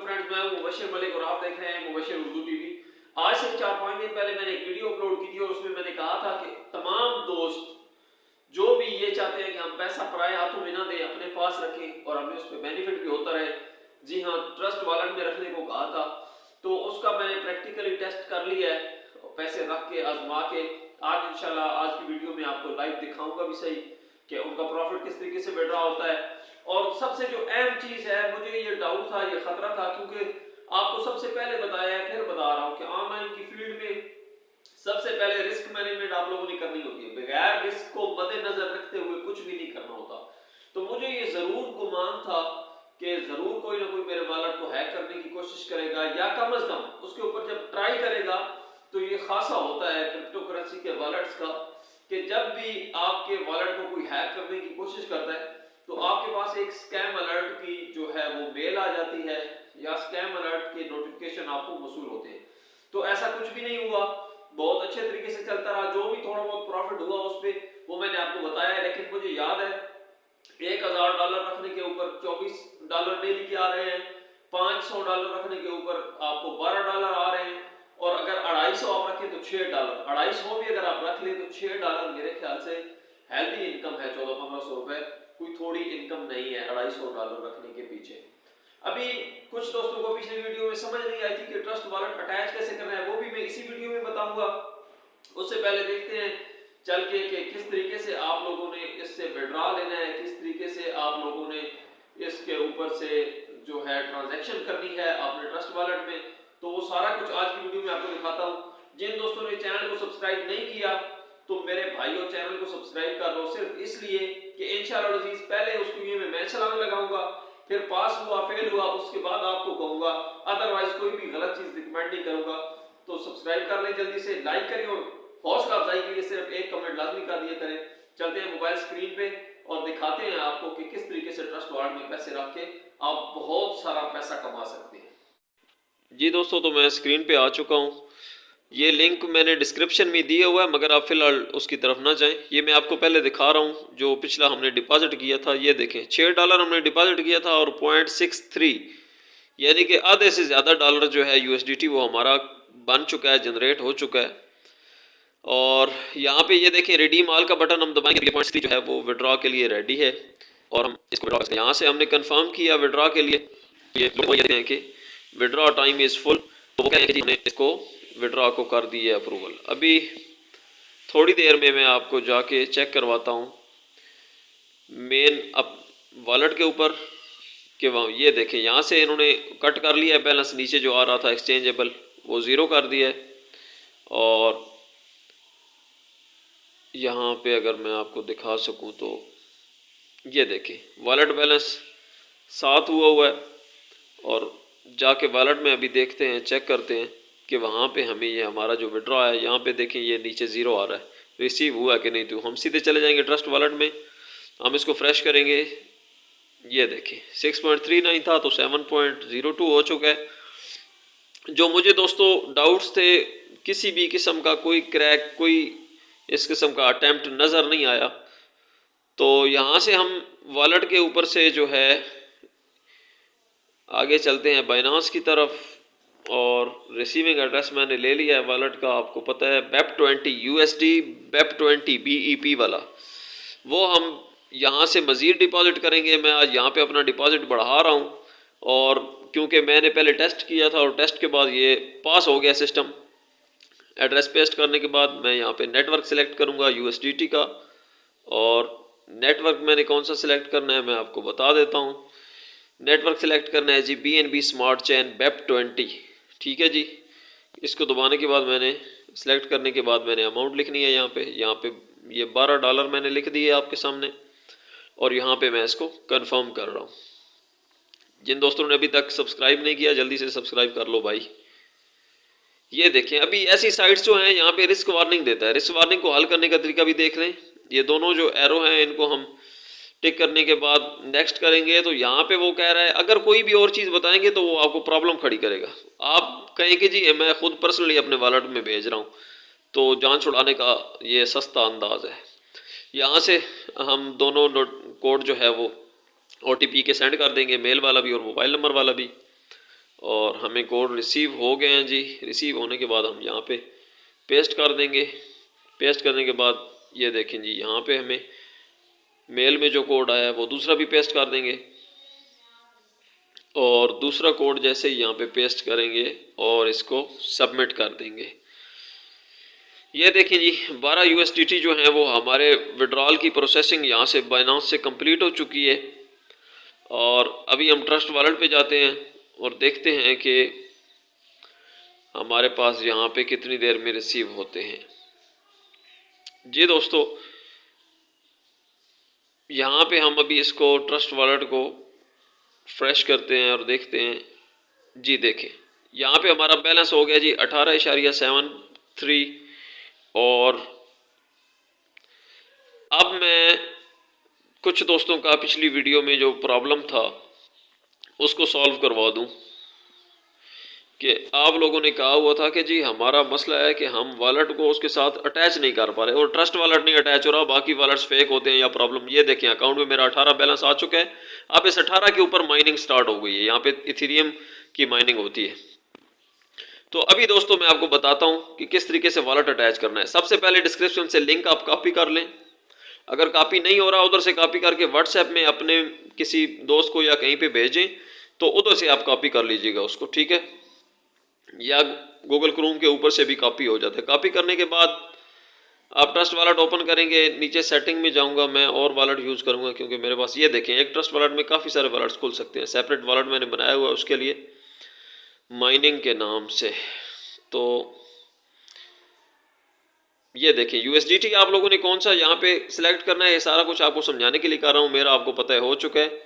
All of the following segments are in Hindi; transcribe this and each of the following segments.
फ्रेंड्स, मैं हूं मुबशिर मलिक और आप देख रहे हैं मुबशिर उर्दू टीवी। आज से 4-5 दिन पहले मैंने एक वीडियो अपलोड की थी और उसमें मैंने कहा था कि तमाम दोस्त जो भी ये चाहते हैं कि हम पैसा पराए हाथों में ना दें, अपने पास रखें और हमें उस पर बेनिफिट भी होता रहे। जी हाँ, ट्रस्ट वॉलेट में रखने को कहा था, तो उसका मैंने प्रैक्टिकली टेस्ट कर लिया है, पैसे रख के आजमा के। आज इंशाल्लाह आज की वीडियो में आपको लाइव दिखाऊंगा भी सही कि उनका प्रॉफिट किस तरीके से विड्रॉ होता है। और सबसे जो अहम चीज है, मुझे ये डाउट था, ये खतरा था, क्योंकि आपको सबसे पहले बताया है, फिर बता रहा हूँ कि ऑनलाइन की फील्ड में सबसे पहले रिस्क मैनेजमेंट आप लोगों ने करनी होती है। बगैर रिस्क को मद्देनजर रखते हुए कुछ भी नहीं करना होता। तो मुझे ये जरूर गुमान था कि जरूर कोई ना कोई मेरे वॉलेट को हैक करने की कोशिश करेगा, या कम अज कम उसके ऊपर जब ट्राई करेगा तो ये खासा होता है क्रिप्टो करेंसी के वॉलेट्स का कि जब भी आपके वॉलेट को कोई हैक करने की कोशिश करता है तो आपके पास एक स्कैम अलर्ट की जो है वो मेल आ जाती है, या स्कैम अलर्ट के नोटिफिकेशन आपको मौसूल होते हैं। तो ऐसा कुछ भी नहीं हुआ, बहुत अच्छे तरीके से चलता रहा। जो भी थोड़ा बहुत प्रॉफिट हुआ उस पर वो मैंने आपको बताया है। लेकिन मुझे याद है $1000 रखने के ऊपर $24 डेली के आ रहे हैं, $500 रखने के ऊपर आपको $12 आ रहे हैं, और अगर 250 आप रखें तो $6। 250 भी अगर आप रख लें तो $6 मेरे ख्याल से हेल्दी इनकम है। 1400-1500 रुपए कोई थोड़ी इनकम नहीं है $250 रखने के पीछे। अभी कुछ दोस्तों को पिछले वीडियो में समझ नहीं आई थी कि ट्रस्ट वॉलेट अटैच कैसे करना है, वो भी मैं इसी वीडियो में बताऊंगा। उससे पहले देखते हैं चल के कि किस तरीके से आप लोगों ने इससे विड्रॉ लेना है, किस तरीके से आप लोगों ने इसके ऊपर से जो है ट्रांजैक्शन करनी है अपने ट्रस्ट वॉलेट में। तो वो सारा कुछ आज की वीडियो में आपको दिखाता हूँ। जिन दोस्तों ने चैनल को सब्सक्राइब नहीं किया तो मेरे भाइयों चैनल को सब्सक्राइब कर लो, सिर्फ इसलिए कि इंशाअल्लाह अज़ीज़ पहले उसको ये मैं चलाने लगाऊंगा, फिर पास हुआ फेल हुआ उसके बाद आपको कहूंगा, अदरवाइज कोई भी गलत चीज रिकमेंड नहीं करूंगा। तो सब्सक्राइब कर लें, जल्दी से लाइक करें और हौसला अफजाई के लिए सिर्फ एक कमेंट लाजमी कर दिया करें। चलते हैं मोबाइल स्क्रीन पे और दिखाते हैं आपको कि किस तरीके से ट्रस्ट वॉलेट में पैसे रख के आप बहुत सारा पैसा कमा सकते हैं। जी दोस्तों, तो मैं स्क्रीन पे आ चुका हूँ। ये लिंक मैंने डिस्क्रिप्शन में दिया हुआ है, मगर आप फिलहाल उसकी तरफ ना जाएं। ये मैं आपको पहले दिखा रहा हूँ जो पिछला हमने डिपॉजिट किया था। ये देखें, $6 हमने डिपॉजिट किया था और 0.63 यानी कि आधे से ज़्यादा डॉलर जो है USDT वो हमारा बन चुका है, जनरेट हो चुका है। और यहाँ पे ये देखें, रिडीम ऑल का बटन हम दबाएंगे, 0.3 जो है वो विड्रॉ के लिए रेडी है और हम इसको विड्रॉ करते हैं। यहाँ से हमने कंफर्म किया विड्रॉ के लिए, ये कहते हैं कि विड्रॉ टाइम इज़ फुल, तो वो कहते हैं कि हमने इसको विड्रॉ को कर दी है अप्रूवल। अभी थोड़ी देर में मैं आपको जाके चेक करवाता हूँ मेन अप वॉलेट के ऊपर कि वहाँ ये देखें, यहाँ से इन्होंने कट कर लिया है बैलेंस, नीचे जो आ रहा था एक्सचेंजेबल वो ज़ीरो कर दिया है। और यहाँ पे अगर मैं आपको दिखा सकूँ तो ये देखें, वॉलेट बैलेंस 7 हुआ है। और जाके वॉलेट में अभी देखते हैं, चेक करते हैं कि वहाँ पे हमें ये हमारा जो विड्रॉ है, यहाँ पे देखें ये नीचे ज़ीरो आ रहा है, रिसीव हुआ कि नहीं। तो हम सीधे चले जाएंगे ट्रस्ट वॉलेट में, हम इसको फ्रेश करेंगे। ये देखें 6.39 था तो 7.02 हो चुका है। जो मुझे दोस्तों डाउट्स थे, किसी भी किस्म का कोई क्रैक, कोई इस किस्म का अटैम्प्ट नज़र नहीं आया। तो यहाँ से हम वॉलेट के ऊपर से जो है आगे चलते हैं बाइनांस की तरफ। और रिसीविंग एड्रेस मैंने ले लिया है वॉलेट का, आपको पता है BEP20 USD BEP20 BEP वाला, वो हम यहाँ से मज़ीद डिपॉजिट करेंगे। मैं आज यहाँ पे अपना डिपॉजिट बढ़ा रहा हूँ, और क्योंकि मैंने पहले टेस्ट किया था और टेस्ट के बाद ये पास हो गया सिस्टम। एड्रेस पेस्ट करने के बाद मैं यहाँ पे नेटवर्क सेलेक्ट करूँगा USDT का, और नेटवर्क मैंने कौन सा सिलेक्ट करना है मैं आपको बता देता हूँ। नेटवर्क सेलेक्ट करना है जी BNB स्मार्ट चेन BEP20, ठीक है जी। इसको दबाने के बाद मैंने सेलेक्ट करने के बाद मैंने अमाउंट लिखनी है यहाँ पे ये $12 मैंने लिख दिए आपके सामने, और यहाँ पे मैं इसको कंफर्म कर रहा हूँ। जिन दोस्तों ने अभी तक सब्सक्राइब नहीं किया जल्दी से सब्सक्राइब कर लो भाई। ये देखें, अभी ऐसी साइट्स जो हैं यहाँ पे रिस्क वार्निंग देता है। रिस्क वार्निंग को हल करने का तरीका भी देख लें। ये दोनों जो एरो हैं इनको हम टिक करने के बाद नेक्स्ट करेंगे, तो यहाँ पे वो कह रहा है अगर कोई भी और चीज़ बताएंगे तो वो आपको प्रॉब्लम खड़ी करेगा। आप कहेंगे जी मैं खुद पर्सनली अपने वॉलेट में भेज रहा हूँ, तो जान छुड़ाने का ये सस्ता अंदाज है। यहाँ से हम दोनों कोड जो है वो OTP के सेंड कर देंगे, मेल वाला भी और मोबाइल नंबर वाला भी। और हमें कोड रिसीव हो गए हैं जी। रिसीव होने के बाद हम यहाँ पे पेस्ट कर देंगे। पेस्ट करने के बाद ये देखें जी, यहाँ पे हमें मेल में जो कोड आया है वो दूसरा भी पेस्ट कर देंगे, और दूसरा कोड जैसे ही यहाँ पे पेस्ट करेंगे और इसको सबमिट कर देंगे। ये देखिए जी, 12 USDT जो हैं वो हमारे विड्रॉल की प्रोसेसिंग यहाँ से बाइनांस से कंप्लीट हो चुकी है। और अभी हम ट्रस्ट वॉलेट पे जाते हैं और देखते हैं कि हमारे पास यहाँ पे कितनी देर में रिसीव होते हैं। जी दोस्तों, यहाँ पे हम अभी इसको ट्रस्ट वॉलेट को फ्रेश करते हैं और देखते हैं। जी देखें, यहाँ पे हमारा बैलेंस हो गया जी 18.73। और अब मैं कुछ दोस्तों का पिछली वीडियो में जो प्रॉब्लम था उसको सॉल्व करवा दूं कि आप लोगों ने कहा हुआ था कि जी हमारा मसला है कि हम वॉलेट को उसके साथ अटैच नहीं कर पा रहे और ट्रस्ट वॉलेट नहीं अटैच हो रहा, बाकी वॉलेट्स फेक होते हैं या प्रॉब्लम। ये देखें, अकाउंट में मेरा 18 बैलेंस आ चुका है। अब इस 18 के ऊपर माइनिंग स्टार्ट हो गई है, यहाँ पे इथेरियम की माइनिंग होती है। तो अभी दोस्तों मैं आपको बताता हूँ कि किस तरीके से वॉलेट अटैच करना है। सबसे पहले डिस्क्रिप्शन से लिंक आप कॉपी कर लें। अगर कॉपी नहीं हो रहा, उधर से कॉपी करके व्हाट्सएप में अपने किसी दोस्त को या कहीं पे भेजें, तो उधर से आप कॉपी कर लीजिएगा उसको, ठीक है। या गूगल क्रोम के ऊपर से भी कॉपी हो जाता है। कॉपी करने के बाद आप ट्रस्ट वॉलेट ओपन करेंगे। नीचे सेटिंग में जाऊंगा मैं और वॉलेट यूज़ करूंगा, क्योंकि मेरे पास ये देखें एक ट्रस्ट वॉलेट में काफ़ी सारे वॉलेट्स खुल सकते हैं। सेपरेट वॉलेट मैंने बनाया हुआ है उसके लिए, माइनिंग के नाम से। तो ये देखें USDT आप लोगों ने कौन सा यहाँ पे सिलेक्ट करना है, ये सारा कुछ आपको समझाने के लिए कर रहा हूँ। मेरा आपको पता है हो चुका है।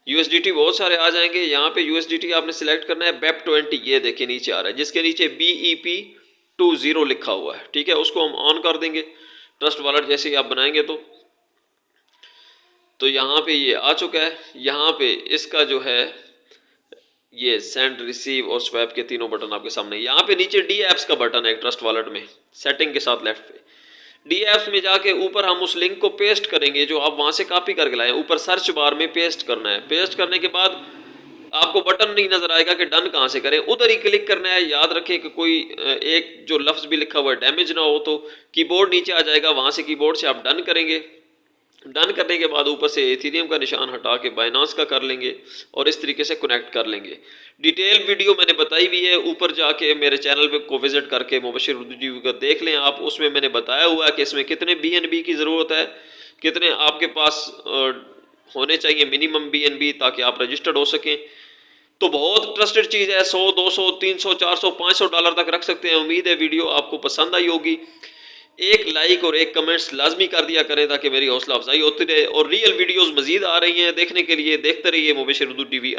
USDT बहुत सारे आ जाएंगे। यहाँ पे USDT आपने सिलेक्ट करना है BEP20। ये देखिए नीचे आ रहा है, जिसके नीचे BEP20 लिखा हुआ है, ठीक है। उसको हम ऑन कर देंगे ट्रस्ट वॉलेट जैसे ही आप बनाएंगे तो यहाँ पे ये आ चुका है। यहाँ पे इसका जो है ये सेंड, रिसीव और स्वैप के तीनों बटन आपके सामने। यहाँ पे नीचे डी एप्स का बटन है ट्रस्ट वॉलेट में, सेटिंग के साथ लेफ्ट पे। डी एप्स में जाके ऊपर हम उस लिंक को पेस्ट करेंगे जो आप वहाँ से कॉपी करके लाए। ऊपर सर्च बार में पेस्ट करना है। पेस्ट करने के बाद आपको बटन नहीं नजर आएगा कि डन कहाँ से करें, उधर ही क्लिक करना है। याद रखें कि कोई एक जो लफ्ज़ भी लिखा हुआ है डैमेज ना हो, तो कीबोर्ड नीचे आ जाएगा, वहाँ से कीबोर्ड से आप डन करेंगे। डन करने के बाद ऊपर से इथेरियम का निशान हटा के बाइनांस का कर लेंगे और इस तरीके से कनेक्ट कर लेंगे। डिटेल वीडियो मैंने बताई भी है, ऊपर जाके मेरे चैनल पे को विजिट करके मुबशिर उर्दू टीवी का देख लें आप। उसमें मैंने बताया हुआ है कि इसमें कितने BNB की ज़रूरत है, कितने आपके पास होने चाहिए मिनिमम BNB, ताकि आप रजिस्टर्ड हो सकें। तो बहुत ट्रस्टेड चीज़ है। 100, 200, 300, 400, $500 तक रख सकते हैं। उम्मीद है वीडियो आपको पसंद आई होगी। एक लाइक और एक कमेंट्स लाजमी कर दिया करें ताकि मेरी हौसला अफजाई होती रहे। और रियल वीडियोस मजीद आ रही हैं देखने के लिए, देखते रहिए मुबशिर उर्दू टीवी।